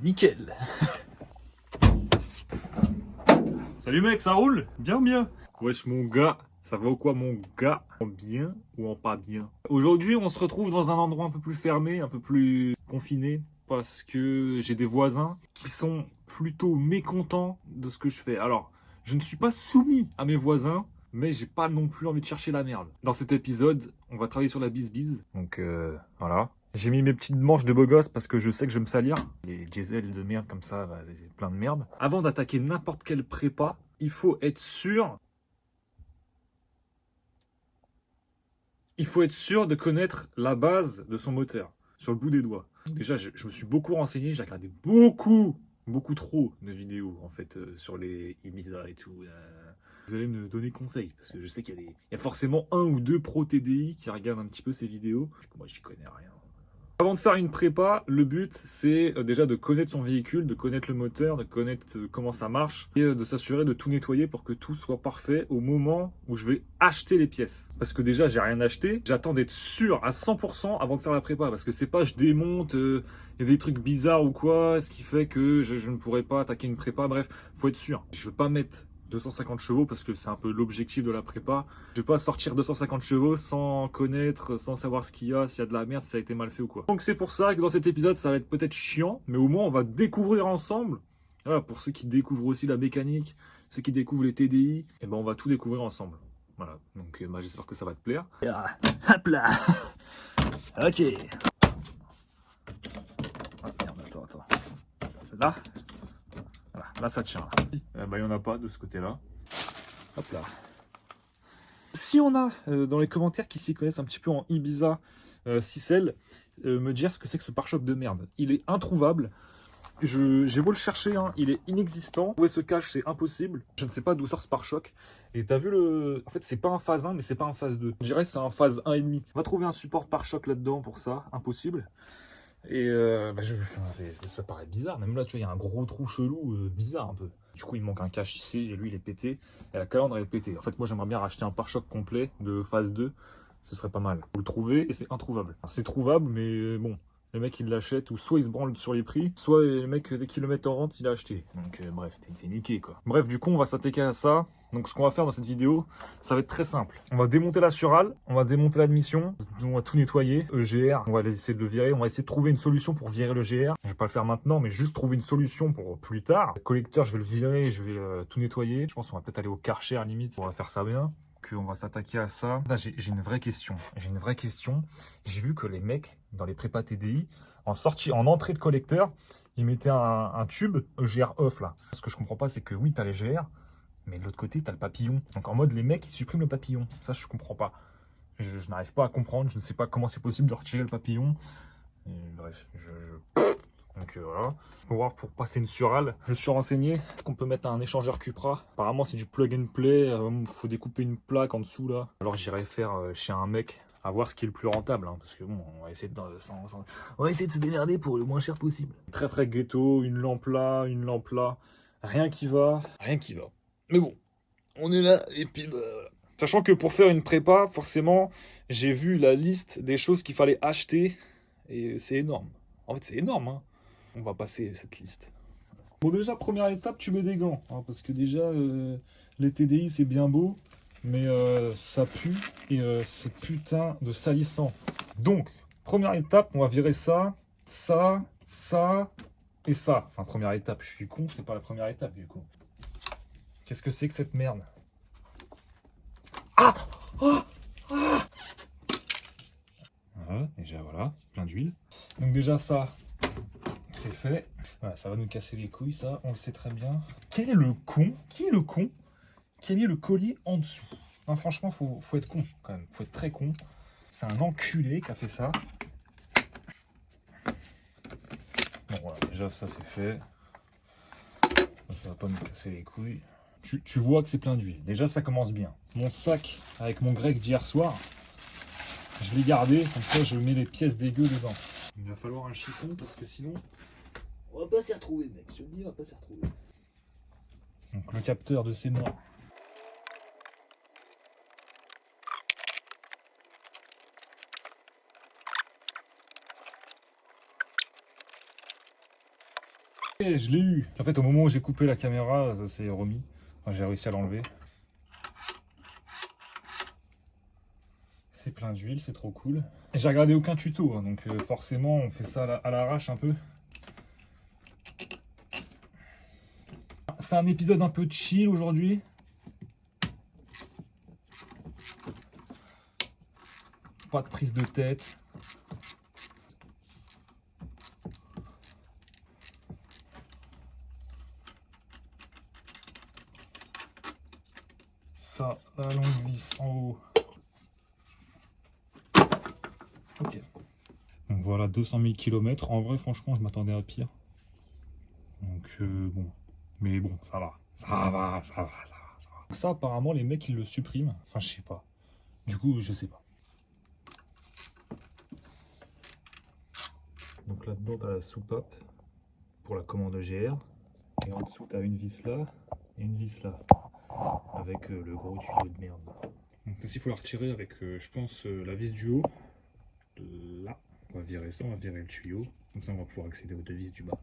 Nickel. Salut mec, ça roule? Bien, bien. Wesh mon gars, ça va ou quoi mon gars? En bien ou en pas bien? Aujourd'hui, on se retrouve dans un endroit un peu plus fermé, un peu plus confiné, parce que j'ai des voisins qui sont plutôt mécontents de ce que je fais. Alors, je ne suis pas soumis à mes voisins, mais j'ai pas non plus envie de chercher la merde. Dans cet épisode, on va travailler sur la bise-bise. Donc voilà. J'ai mis mes petites manches de beau gosse parce que je sais que je vais me salir. Les diesel de merde comme ça, bah, c'est plein de merde. Avant d'attaquer n'importe quelle prépa, il faut être sûr. Il faut être sûr de connaître la base de son moteur sur le bout des doigts. Déjà, je me suis beaucoup renseigné, j'ai regardé beaucoup trop de vidéos en fait sur les Ibiza et tout. Vous allez me donner conseil parce que je sais qu'il y a forcément un ou deux pros TDI qui regardent un petit peu ces vidéos. Moi, j'y connais rien. Avant de faire une prépa, le but c'est déjà de connaître son véhicule, de connaître le moteur, de connaître comment ça marche et de s'assurer de tout nettoyer pour que tout soit parfait au moment où je vais acheter les pièces. Parce que déjà j'ai rien acheté, j'attends d'être sûr à 100% avant de faire la prépa parce que c'est pas je démonte, il y a des trucs bizarres ou quoi, ce qui fait que je ne pourrais pas attaquer une prépa, bref, faut être sûr. Je veux pas mettre 250 chevaux parce que c'est un peu l'objectif de la prépa. Je vais pas sortir 250 chevaux sans connaître, sans savoir ce qu'il y a, s'il y a de la merde, si ça a été mal fait ou quoi. Donc c'est pour ça que dans cet épisode, ça va être peut-être chiant, mais au moins on va découvrir ensemble. Voilà, pour ceux qui découvrent aussi la mécanique, ceux qui découvrent les TDI, et ben on va tout découvrir ensemble. Voilà, donc bah, j'espère que ça va te plaire. Hop là. Ok. Ah merde, attends. Là, voilà, là ça tient. Là. Bah il y en a pas de ce côté-là. Hop là. Si on a dans les commentaires qui s'y connaissent un petit peu en Ibiza 6L, me dire ce que c'est que ce pare-choc de merde. Il est introuvable. J'ai beau le chercher, hein, il est inexistant. Trouver ce cache, c'est impossible. Je ne sais pas d'où sort ce pare-choc. Et t'as vu le... En fait, c'est pas un phase 1, mais c'est pas un phase 2. Je dirais que c'est un phase 1,5. On va trouver un support pare-choc là-dedans pour ça. Impossible. Et ça paraît bizarre. Même là, tu vois, il y a un gros trou chelou, bizarre un peu. Du coup, il manque un cache ici, et lui, il est pété. Et la calandre, elle est pétée. En fait, moi, j'aimerais bien racheter un pare-choc complet de phase 2. Ce serait pas mal. Vous le trouvez, et c'est introuvable. C'est trouvable, mais bon. Le mec, il l'achète, ou soit il se branle sur les prix, soit le mec, dès qu'il le met en vente, il a acheté. Donc, bref, t'es niqué, quoi. Bref, du coup, on va s'attaquer à ça. Donc, ce qu'on va faire dans cette vidéo, ça va être très simple. On va démonter la surale, on va démonter l'admission, on va tout nettoyer. EGR, on va essayer de le virer, on va essayer de trouver une solution pour virer le GR. Je vais pas le faire maintenant, mais juste trouver une solution pour plus tard. Le collecteur, je vais le virer, je vais tout nettoyer. Je pense qu'on va peut-être aller au Karcher à la limite, on va faire ça bien. On va s'attaquer à ça. Là, j'ai une vraie question. J'ai vu que les mecs, dans les prépas TDI, en entrée de collecteur, ils mettaient un tube EGR off là. Ce que je comprends pas, c'est que oui, t'as les GR, mais de l'autre côté, t'as le papillon. Donc en mode, les mecs, ils suppriment le papillon. Ça, je comprends pas. Je n'arrive pas à comprendre. Je ne sais pas comment c'est possible de retirer le papillon. Bref, donc voilà. Pour passer une surale, je me suis renseigné qu'on peut mettre un échangeur Cupra. Apparemment, c'est du plug and play. Il faut découper une plaque en dessous là. Alors j'irai faire chez un mec à voir ce qui est le plus rentable. Hein, parce que bon, on va essayer On va essayer de se démerder pour le moins cher possible. très ghetto, une lampe là. Rien qui va. Mais bon, on est là et puis bah, voilà. Sachant que pour faire une prépa, forcément, j'ai vu la liste des choses qu'il fallait acheter. Et c'est énorme. En fait, c'est énorme. Hein. On va passer cette liste. Bon, déjà, première étape, tu mets des gants. Hein, parce que déjà, les TDI, c'est bien beau. Mais ça pue. Et c'est putain de salissant. Donc, première étape, on va virer ça, ça et ça. Enfin, première étape, je suis con, c'est pas la première étape du coup. Qu'est-ce que c'est que cette merde? Ah, voilà, déjà, voilà, plein d'huile. Donc déjà, ça, c'est fait. Voilà, ça va nous casser les couilles, ça, on le sait très bien. Quel est le con? Qui est le con qui a mis le collier en dessous? Non, franchement, faut être con, quand même. Faut être très con. C'est un enculé qui a fait ça. Bon, voilà, déjà, ça, c'est fait. Ça va pas nous casser les couilles. Tu vois que c'est plein d'huile. Déjà, ça commence bien. Mon sac avec mon grec d'hier soir, je l'ai gardé. Comme ça, je mets les pièces dégueu dedans. Il va falloir un chiffon parce que sinon... On va pas s'y retrouver, mec. Je te le dis, on va pas s'y retrouver. Donc, le capteur de ces morts. Et je l'ai eu. En fait, au moment où j'ai coupé la caméra, ça s'est remis. Enfin, j'ai réussi à l'enlever. C'est plein d'huile, c'est trop cool. Et j'ai regardé aucun tuto, hein, donc forcément on fait ça à l'arrache un peu. C'est un épisode un peu chill aujourd'hui. Pas de prise de tête. Ça, la longue vis en haut. Ok. Donc voilà, 200 000 km. En vrai, franchement, je m'attendais à pire. Donc bon. Mais bon, ça va. Ça va. Ça, apparemment, les mecs, ils le suppriment. Enfin, je sais pas. Du coup, je sais pas. Donc là-dedans, tu as la soupape pour la commande GR. Et en dessous, tu as une vis là et une vis là. Avec le gros tuyau de merde. Donc ici, il faut la retirer avec, je pense, la vis du haut. Là. On va virer ça, on va virer le tuyau. Comme ça, on va pouvoir accéder aux deux vis du bas.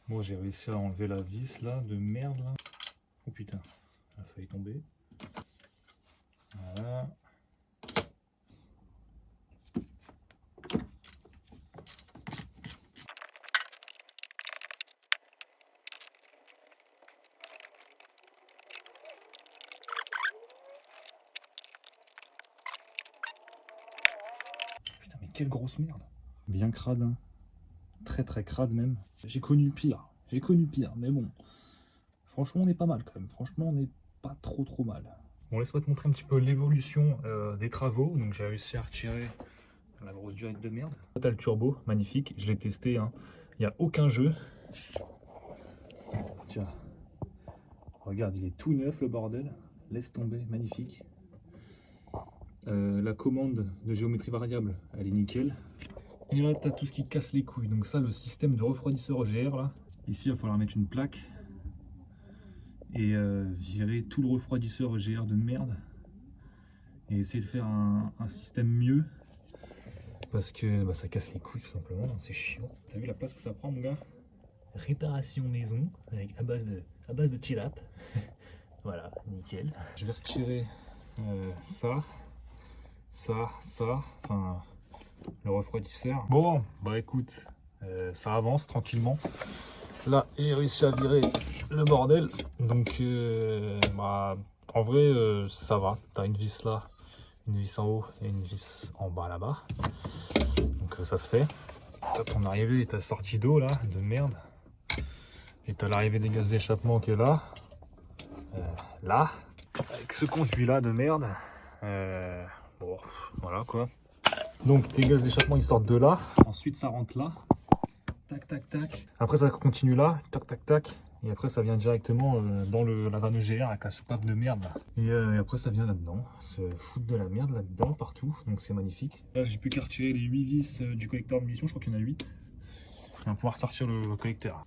Bon, j'ai réussi à enlever la vis là, de merde là. Oh putain, elle a failli tomber. Voilà. Putain, mais quelle grosse merde. Bien crade, hein. Très très crade même. J'ai connu pire, mais bon. Franchement, on est pas mal quand même. Franchement, on n'est pas trop mal. Bon, laisse-moi te montrer un petit peu l'évolution des travaux. Donc, j'ai réussi à retirer la grosse durite de merde. Là, t'as le turbo, magnifique. Je l'ai testé, hein. Il n'y a aucun jeu. Tiens. Regarde, il est tout neuf le bordel. Laisse tomber, magnifique. La commande de géométrie variable, elle est nickel. Et là, tu as tout ce qui casse les couilles. Donc ça, le système de refroidisseur EGR, là. Ici, il va falloir mettre une plaque. Et virer tout le refroidisseur EGR de merde. Et essayer de faire un système mieux. Parce que bah, ça casse les couilles, tout simplement. C'est chiant. T'as vu la place que ça prend, mon gars? Réparation maison, avec à base de tirap. Voilà, nickel. Je vais retirer ça, enfin le refroidisseur. Bon, bah écoute, ça avance tranquillement. Là, j'ai réussi à virer le bordel, donc bah, en vrai, ça va. T'as une vis là, une vis en haut et une vis en bas là-bas. Donc ça se fait. T'as ton arrivée et ta sortie d'eau là, de merde. Et t'as l'arrivée des gaz d'échappement qui est là. Là, avec ce conduit là de merde. Bon, voilà quoi. Donc tes gaz d'échappement ils sortent de là. Ensuite ça rentre là. Tac tac tac. Après ça continue là. Tac tac tac. Et après ça vient directement dans la vanne EGR avec la soupape de merde là. Et après ça vient là-dedans. Se foutre de la merde là-dedans partout. Donc c'est magnifique. Là j'ai plus qu'à retirer les 8 vis du collecteur de munitions. Je crois qu'il y en a 8. Et on va pouvoir sortir le collecteur.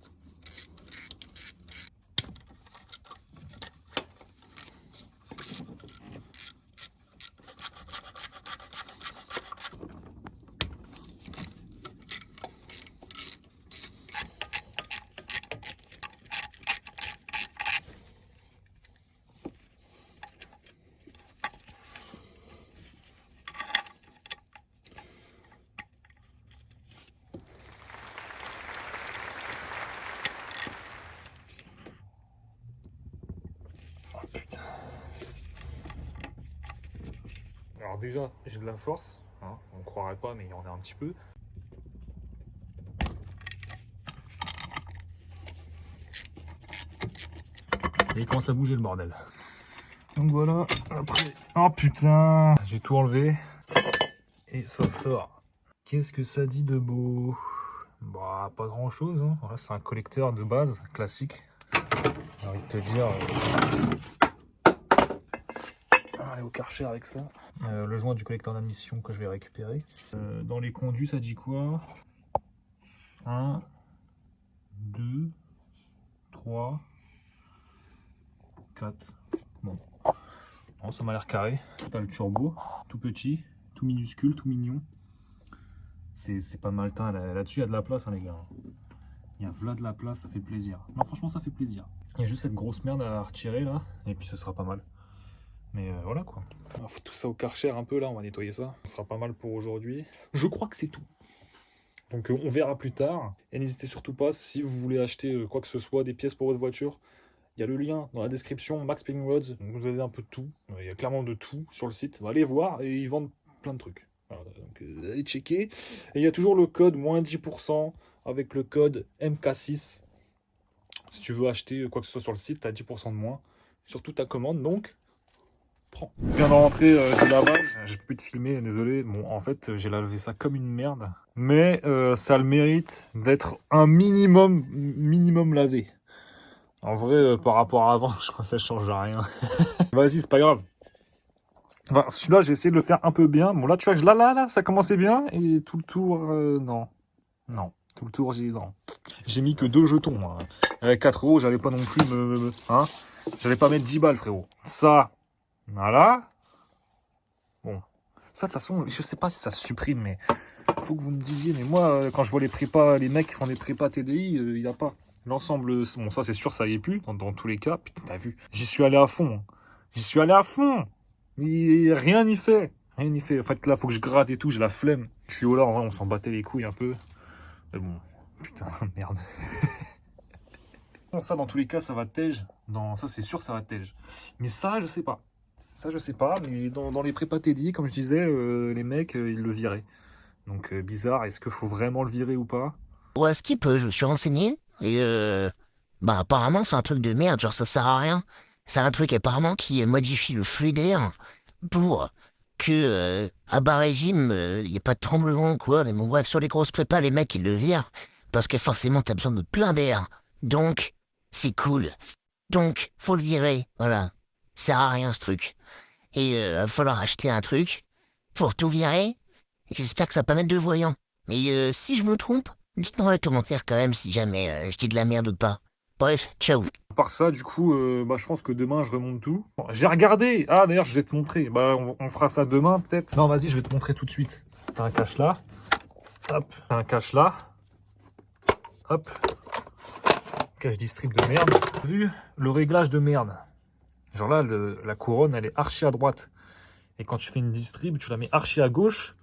Alors déjà, j'ai de la force, hein, on ne croirait pas, mais il y en a un petit peu. Et il commence à bouger le bordel. Donc voilà, après... Oh putain, j'ai tout enlevé. Et ça sort. Qu'est-ce que ça dit de beau? Bah, pas grand chose, hein. Voilà, c'est un collecteur de base, classique. J'ai envie de te dire... Allez au Karcher avec ça. Le joint du collecteur d'admission que je vais récupérer. Dans les conduits, ça dit quoi? 1, 2, 3, 4. Bon. Bon, ça m'a l'air carré. T'as le turbo, tout petit, tout minuscule, tout mignon. C'est pas mal teint. Là-dessus, il y a de la place, hein, les gars. Il y a de la place, ça fait plaisir. Non, franchement, ça fait plaisir. Il y a juste cette grosse merde à retirer, là. Et puis, ce sera pas mal. Mais voilà, quoi. On va foutre tout ça au Karcher un peu, là. On va nettoyer ça. Ce sera pas mal pour aujourd'hui. Je crois que c'est tout. Donc, on verra plus tard. Et n'hésitez surtout pas, si vous voulez acheter quoi que ce soit, des pièces pour votre voiture, il y a le lien dans la description, Max Payne Roads. Vous avez un peu de tout. Il y a clairement de tout sur le site. Allez voir et ils vendent plein de trucs. Voilà, donc allez checker. Et il y a toujours le code moins 10% avec le code MK6. Si tu veux acheter quoi que ce soit sur le site, tu as 10% de moins sur toute ta commande. Donc, prends. Je viens de rentrer du lavage. J'ai pu te filmer, désolé. Bon, en fait, j'ai lavé ça comme une merde. Mais ça a le mérite d'être un minimum lavé. En vrai, par rapport à avant, je crois que ça change rien. Vas-y, c'est pas grave. Enfin, celui-là, j'ai essayé de le faire un peu bien. Bon, là, tu vois, là, ça commençait bien. Et tout le tour, non. Non. Tout le tour, non. J'ai mis que 2 jetons, moi. Avec 4 euros, j'allais pas non plus hein. J'allais pas mettre 10 balles, frérot. Ça, voilà. Bon. Ça, de toute façon, je sais pas si ça se supprime, mais faut que vous me disiez. Mais moi, quand je vois les prépas, les mecs qui font des prépas TDI, il y a pas. L'ensemble, bon, ça, c'est sûr, ça y est plus, dans tous les cas. Putain, t'as vu. J'y suis allé à fond. Hein. J'y suis allé à fond. Mais rien n'y fait. Rien n'y fait. En fait, là, faut que je gratte et tout, j'ai la flemme. Je suis au là, en vrai, on s'en battait les couilles un peu. Mais bon, putain, merde. Bon, ça, dans tous les cas, ça va tège. Ça, c'est sûr, ça va tège. Mais ça, je sais pas. Ça, je sais pas. Mais dans les prépas TDI, comme je disais, les mecs, ils le viraient. Donc, bizarre. Est-ce qu'il faut vraiment le virer ou pas? Ouais, ce qu'il peut, je me suis renseigné, et bah apparemment c'est un truc de merde, genre ça sert à rien. C'est un truc apparemment qui modifie le flux d'air pour que à bas régime, il n'y ait pas de tremblement ou quoi. Mais bon bref, sur les grosses prépas, les mecs ils le virent, parce que forcément t'as besoin de plein d'air. Donc, c'est cool. Donc, faut le virer, voilà. Ça sert à rien ce truc. Et va falloir acheter un truc pour tout virer. Et j'espère que ça va pas mettre de voyant. Mais si je me trompe, dites-moi dans les commentaires quand même si jamais je dis de la merde ou pas. Bref, ciao. À part ça, du coup, bah, je pense que demain, je remonte tout. Bon, j'ai regardé. Ah, d'ailleurs, je vais te montrer. Bah, on fera ça demain, peut-être. Non, vas-y, je vais te montrer tout de suite. T'as un cache là. Hop. T'as un cache là. Hop. Cache distrib de merde. Vu le réglage de merde. Genre là, la couronne, elle est archi à droite. Et quand tu fais une distrib, tu la mets archi à gauche.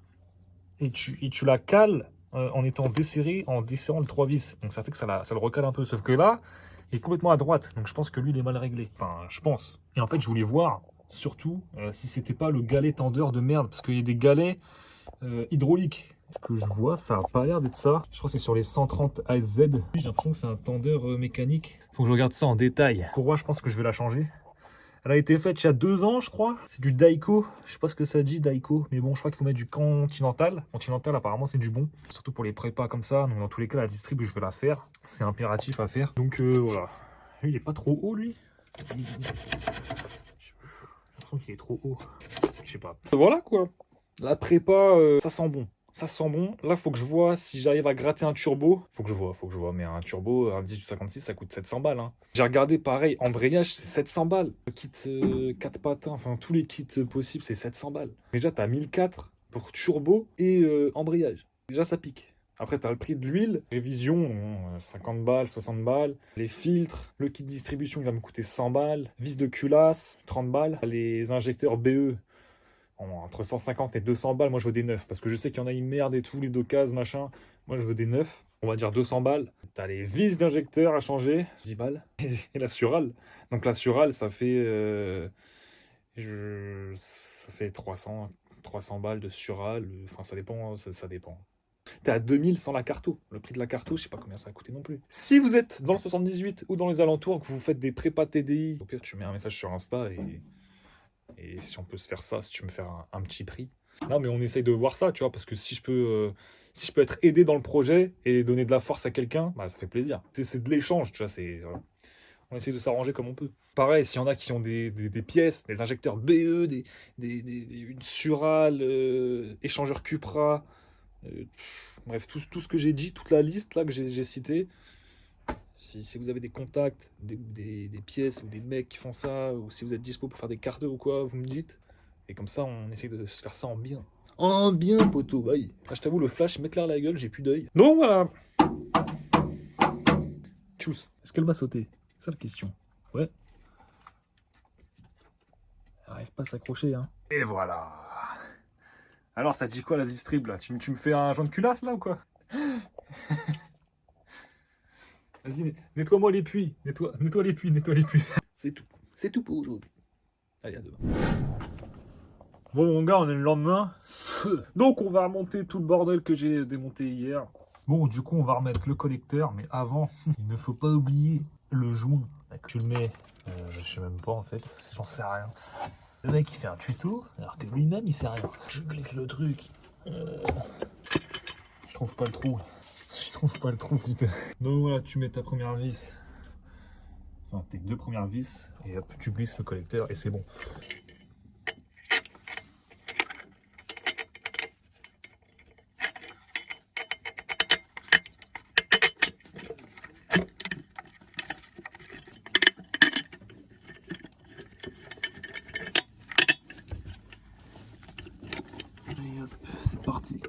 Et tu la cales en étant desserré, en desserrant le 3 vis. Donc ça fait que ça le recale un peu. Sauf que là, il est complètement à droite. Donc je pense que lui, il est mal réglé. Enfin, je pense. Et en fait, je voulais voir, surtout, si c'était pas le galet tendeur de merde. Parce qu'il y a des galets hydrauliques. Ce que je vois, ça a pas l'air d'être ça. Je crois que c'est sur les 130 ASZ. J'ai l'impression que c'est un tendeur mécanique. Faut que je regarde ça en détail. Pour moi, je pense que je vais la changer. Elle a été faite il y a 2 ans, je crois. C'est du Daiko. Je sais pas ce que ça dit, Daiko. Mais bon, je crois qu'il faut mettre du Continental. Continental, apparemment, c'est du bon. Surtout pour les prépas comme ça. Donc, dans tous les cas, la distrib, je vais la faire. C'est impératif à faire. Donc, voilà. Lui, il est pas trop haut, lui. J'ai l'impression qu'il est trop haut. Je sais pas. Voilà, quoi. La prépa, ça sent bon. Ça sent bon. Là, faut que je vois si j'arrive à gratter un turbo. Faut que je vois. Mais un turbo, un 1856, ça coûte 700 balles. Hein. J'ai regardé, pareil, embrayage, c'est 700 balles. Le kit 4 patins, enfin, tous les kits possibles, c'est 700 balles. Déjà, t'as 1004 pour turbo et embrayage. Déjà, ça pique. Après, t'as le prix de l'huile. Révision, 50 balles, 60 balles. Les filtres, le kit distribution, il va me coûter 100 balles. Vis de culasse, 30 balles. Les injecteurs BE, entre 150 et 200 balles, moi je veux des neufs. Parce que je sais qu'il y en a une merde et tout, les d'occasion, machin. Moi je veux des neufs. On va dire 200 balles. T'as les vis d'injecteur à changer, 10 balles. Et la surale. Donc la surale, ça fait... ça fait 300 balles de surale. Enfin, ça dépend. Ça dépend. T'es à 2000 sans la carto. Le prix de la carto, je sais pas combien ça a coûté non plus. Si vous êtes dans le 78 ou dans les alentours, que vous faites des prépas TDI, au pire, tu mets un message sur Insta et si on peut se faire ça, si tu me fais un petit prix. Non, mais on essaye de voir ça, tu vois, parce que si je peux être aidé dans le projet et donner de la force à quelqu'un, bah, ça fait plaisir. C'est de l'échange, tu vois, on essaie de s'arranger comme on peut. Pareil, s'il y en a qui ont des pièces, des injecteurs BE, une surale, échangeur Cupra, bref, tout ce que j'ai dit, toute la liste là que j'ai citée, Si vous avez des contacts, des pièces ou des mecs qui font ça, ou si vous êtes dispo pour faire des cartes ou quoi, vous me dites. Et comme ça, on essaie de se faire ça en bien. En bien, poteau, bah oui. Ah, je t'avoue, le flash m'éclaire la gueule, j'ai plus d'œil. Donc voilà. Tchuss. Est-ce qu'elle va sauter? C'est ça la question. Ouais. Elle arrive pas à s'accrocher, hein. Et voilà. Alors, ça dit quoi la distrib là? Tu me fais un joint de culasse là ou quoi? Vas-y, nettoie-moi les puits. Nettoie les puits, nettoie les puits. C'est tout. C'est tout pour aujourd'hui. Allez, à demain. Bon, mon gars, on est le lendemain. Donc, on va remonter tout le bordel que j'ai démonté hier. Bon, du coup, on va remettre le collecteur. Mais avant, il ne faut pas oublier le joint. Tu le mets, je sais même pas en fait. J'en sais rien. Le mec, il fait un tuto, alors que lui-même, il sait rien. Je glisse le truc. Je trouve pas le trou. Je trouve pas le trou, putain. Donc voilà, tu mets ta première vis. Enfin, tes deux premières vis. Et hop, tu glisses le collecteur et c'est bon. Et hop, c'est parti.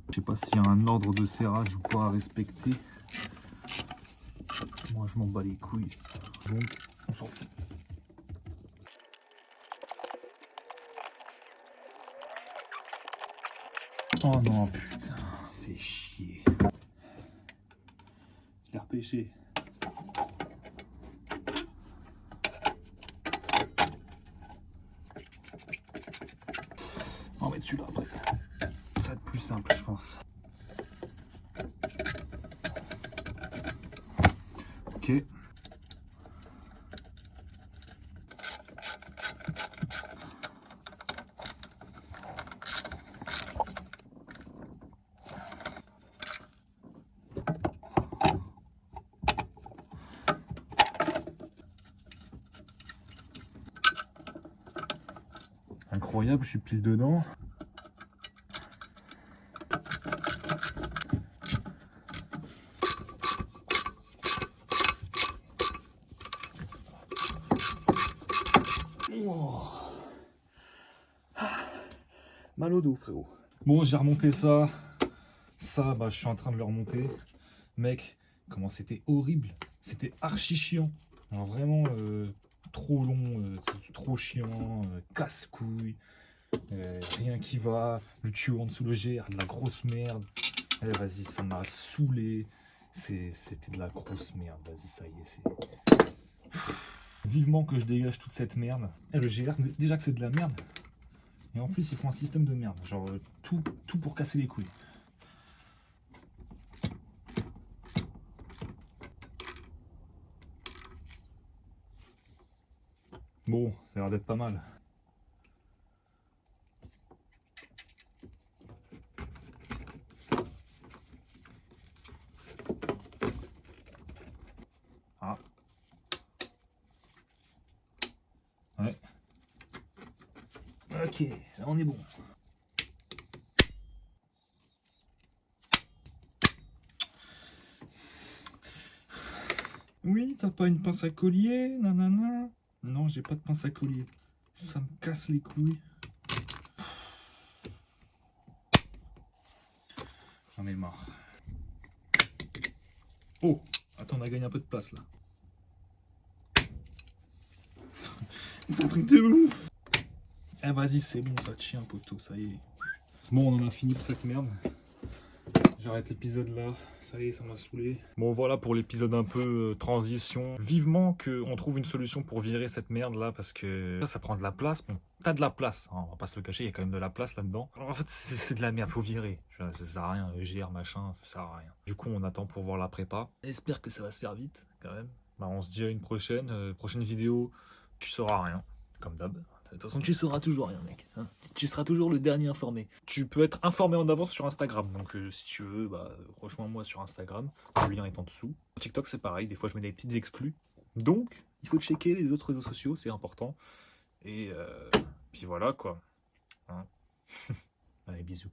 Je sais pas s'il y a un ordre de serrage ou pas à respecter. Moi je m'en bats les couilles. Donc on s'en fout. Oh non putain, fais chier. Je l'ai repêché. On va mettre celui-là après. Ça va être plus simple je pense. Ok. Incroyable, je suis pile dedans. Oh. Mal au dos, frérot. Bon, j'ai remonté ça. Ça, bah, je suis en train de le remonter. Mec, comment c'était horrible. C'était archi chiant. Alors, vraiment, trop long, trop chiant, casse-couille. Rien qui va. Le tuyau en dessous le GR, de la grosse merde. Eh, vas-y, ça m'a saoulé. C'était de la grosse merde. Vas-y, ça y est. Vivement que je dégage toute cette merde. Et le GR, déjà que c'est de la merde. Et en plus, ils font un système de merde. Genre, tout pour casser les couilles. Bon, ça a l'air d'être pas mal. Ah. Ouais. Ok, là on est bon. Oui, t'as pas une pince à collier, nanana. Non, j'ai pas de pince à collier. Ça me casse les couilles. J'en ai marre. Oh, attends, on a gagné un peu de place là. C'est un truc de ouf. Eh vas-y, c'est bon, ça tient poteau, ça y est. Bon, on en a fini pour cette merde. J'arrête l'épisode là, ça y est, ça m'a saoulé. Bon voilà pour l'épisode un peu transition. Vivement qu'on trouve une solution pour virer cette merde là, parce que ça prend de la place. Bon, t'as de la place, hein, on va pas se le cacher, il y a quand même de la place là-dedans. En fait, c'est de la merde, faut virer. Ça sert à rien, EGR machin, ça sert à rien. Du coup, on attend pour voir la prépa. J'espère que ça va se faire vite, quand même. Bah, on se dit à une prochaine vidéo, tu sauras rien, comme d'hab. toute façon, tu sauras toujours rien, mec. Hein. Tu seras toujours le dernier informé. Tu peux être informé en avance sur Instagram. Donc, si tu veux, rejoins-moi sur Instagram. Le lien est en dessous. TikTok, c'est pareil. Des fois, je mets des petites exclus. Donc, il faut checker les autres réseaux sociaux. C'est important. Et puis voilà, quoi. Hein. Allez, bisous.